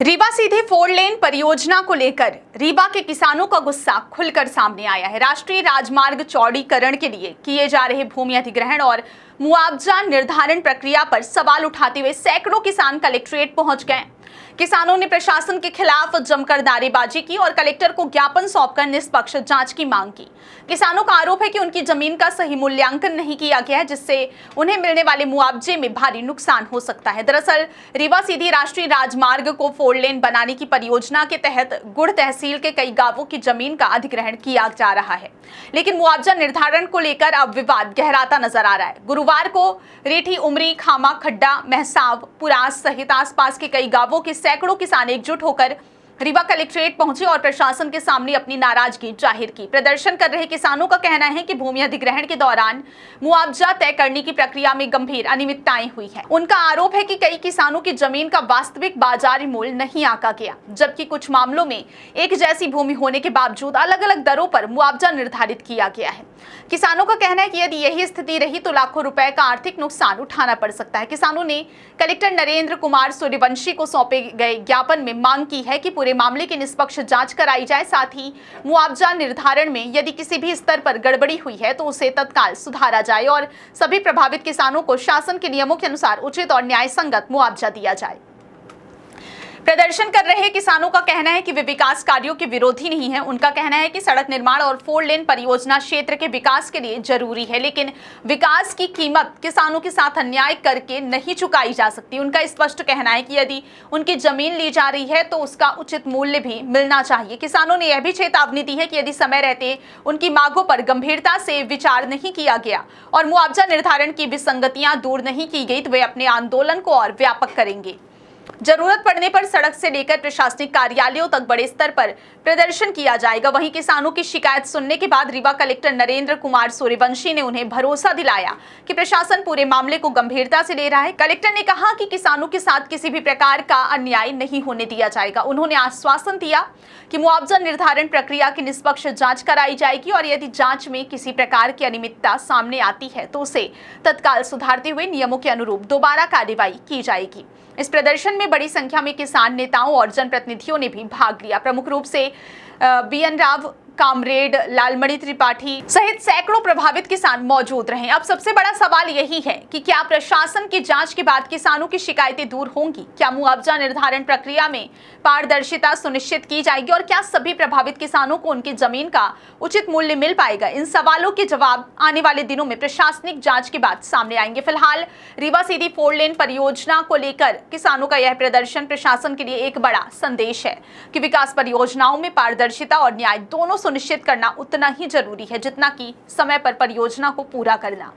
रीवा सीधी 4 लेन परियोजना को लेकर रीवा के किसानों का गुस्सा खुलकर सामने आया है। राष्ट्रीय राजमार्ग चौड़ीकरण के लिए किए जा रहे भूमि अधिग्रहण और मुआवजा निर्धारण प्रक्रिया पर सवाल उठाते हुए सैकड़ों किसान कलेक्ट्रेट पहुंच गए। किसानों ने प्रशासन के खिलाफ जमकर नारेबाजी की और कलेक्टर को ज्ञापन सौंपकर निष्पक्ष जांच की मांग की। किसानों का आरोप है कि उनकी जमीन का सही मूल्यांकन नहीं किया गया है, जिससे उन्हें मिलने वाले मुआवजे में भारी नुकसान हो सकता है। दरअसल रीवा सीधी राष्ट्रीय राजमार्ग को 4 लेन बनाने की परियोजना के तहत गुड़ तहसील के कई गांवों की जमीन का अधिग्रहण किया जा रहा है, लेकिन मुआवजा निर्धारण को लेकर अब विवाद गहराता नजर आ रहा है। गुरुवार को रेठी, उमरी, खामा, खड्डा, महसाव, पुरास सहित आसपास के कई गांवों के सैकड़ों किसान एकजुट होकर रीवा कलेक्ट्रेट पहुंचे और प्रशासन के सामने अपनी नाराजगी जाहिर की। प्रदर्शन कर रहे किसानों का कहना है कि भूमि अधिग्रहण के दौरान मुआवजा तय करने की प्रक्रिया में गंभीर अनियमितताएं हुई है। उनका आरोप है कि कई किसानों की जमीन का वास्तविक बाजारी मूल्य नहीं आंका गया, जबकि कुछ मामलों में एक जैसी भूमि होने के बावजूद अलग अलग दरों पर मुआवजा निर्धारित किया गया है। किसानों का कहना है कि यदि यही स्थिति रही तो लाखों रुपए का आर्थिक नुकसान उठाना पड़ सकता है। किसानों ने कलेक्टर नरेंद्र कुमार सूर्यवंशी को सौंपे गए ज्ञापन में मांग की है कि पूरे मामले की निष्पक्ष जांच कराई जाए। साथ ही मुआवजा निर्धारण में यदि किसी भी स्तर पर गड़बड़ी हुई है तो उसे तत्काल सुधारा जाए और सभी प्रभावित किसानों को शासन के नियमों के अनुसार उचित और न्याय संगत मुआवजा दिया जाए। प्रदर्शन कर रहे किसानों का कहना है कि वे विकास कार्यों के विरोधी नहीं हैं। उनका कहना है कि सड़क निर्माण और 4 लेन परियोजना क्षेत्र के विकास के लिए जरूरी है, लेकिन विकास की कीमत किसानों के साथ अन्याय करके नहीं चुकाई जा सकती। उनका स्पष्ट कहना है कि यदि उनकी जमीन ली जा रही है तो उसका उचित मूल्य भी मिलना चाहिए। किसानों ने यह भी चेतावनी दी है कि यदि समय रहते उनकी मांगों पर गंभीरता से विचार नहीं किया गया और मुआवजा निर्धारण की विसंगतियां दूर नहीं की गई तो वे अपने आंदोलन को और व्यापक करेंगे। जरूरत पड़ने पर सड़क से लेकर प्रशासनिक कार्यालयों तक बड़े स्तर पर प्रदर्शन किया जाएगा। वहीं किसानों की शिकायत सुनने के बाद रीवा कलेक्टर नरेंद्र कुमार सूर्यवंशी ने उन्हें भरोसा दिलाया कि प्रशासन पूरे मामले को गंभीरता से ले रहा है। कलेक्टर ने कहा कि किसानों के साथ किसी भी प्रकार का अन्याय नहीं होने दिया जाएगा। उन्होंने आश्वासन दिया कि मुआवजा निर्धारण प्रक्रिया की निष्पक्ष जांच कराई जाएगी और यदि जांच में किसी प्रकार की अनियमितता सामने आती है तो उसे तत्काल सुधारते हुए नियमों के अनुरूप दोबारा कार्रवाई की जाएगी। इस प्रदर्शन में बड़ी संख्या में किसान नेताओं और जनप्रतिनिधियों ने भी भाग लिया। प्रमुख रूप से बीएन राव, कामरेड, लालमणि त्रिपाठी सहित सैकड़ों प्रभावित किसान मौजूद रहे। अब सबसे बड़ा सवाल यही है कि क्या प्रशासन की जांच के बाद किसानों की शिकायतें दूर होंगी? क्या मुआवजा निर्धारण प्रक्रिया में पारदर्शिता सुनिश्चित की जाएगी और क्या सभी प्रभावित किसानों को उनकी जमीन का उचित मूल्य मिल पाएगा? इन सवालों के जवाब आने वाले दिनों में प्रशासनिक जांच के बाद सामने आएंगे। फिलहाल रीवा सीधी 4 लेन परियोजना को लेकर किसानों का यह प्रदर्शन प्रशासन के लिए एक बड़ा संदेश है कि विकास परियोजनाओं में पारदर्शिता और न्याय दोनों सुनिश्चित करना उतना ही जरूरी है जितना कि समय पर परियोजना को पूरा करना।